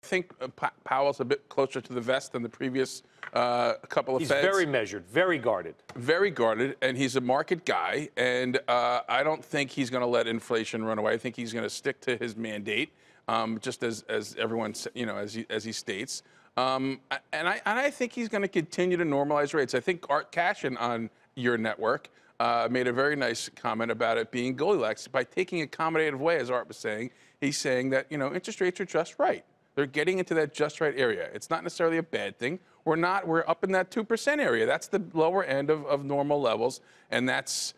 think Powell's a bit closer to the vest than the previous couple of He's Feds. very measured, very guarded. Very guarded, and he's a market guy, and I don't think he's going to let inflation run away. I think he's going to stick to his mandate, just as everyone, as he states. And I think he's going to continue to normalize rates. I think Art Cashin on your network made a very nice comment about it being Goldilocks. By taking a accommodative way, as Art was saying, he's saying that, interest rates are just right. They're getting into that just right area. It's not necessarily a bad thing. We're up in that 2% area. That's the lower end of normal levels, and that's,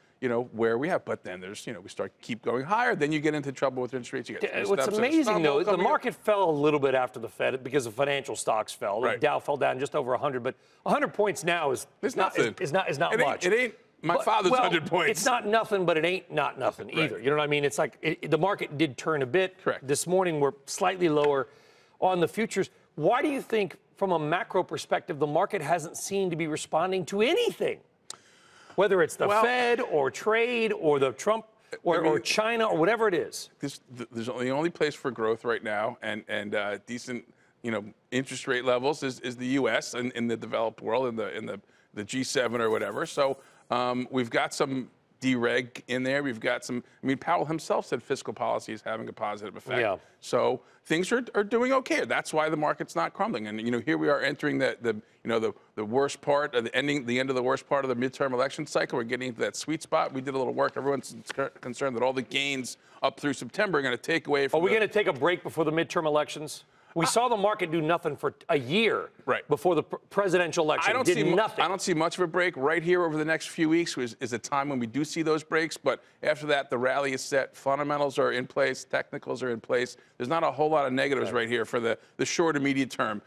where we have. But then there's, we keep going higher. Then you get into trouble with interest rates. You get What's amazing, though, the market fell a little bit after the Fed because the financial stocks fell. Right. The Dow fell down just over 100, but 100 points now is not much. It ain't my father's 100 points. It's not nothing, but it ain't not nothing either. Right. You know what I mean? It's like the market did turn a bit. Correct. This morning we're slightly lower on the futures. Why do you think, from a macro perspective, the market hasn't seemed to be responding to anything? Whether it's the Fed or trade or the Trump or China or whatever it is. There's the only place for growth right now and decent, interest rate levels is the U.S. and in the developed world, in the G7 or whatever. So we've got some dereg in there. We've got some. Powell himself said fiscal policy is having a positive effect. Yeah. So things are doing okay. That's why the market's not crumbling. And here we are entering the worst part of the end of the worst part of the midterm election cycle. We're getting into that sweet spot. We did a little work. Everyone's concerned that all the gains up through September are going to take away from. Are we going to take a break before the midterm elections? We saw the market do nothing for a year before the presidential election. Nothing. I don't see much of a break. Right here over the next few weeks is a time when we do see those breaks. But after that, the rally is set. Fundamentals are in place. Technicals are in place. There's not a whole lot of negatives right here for the short immediate term.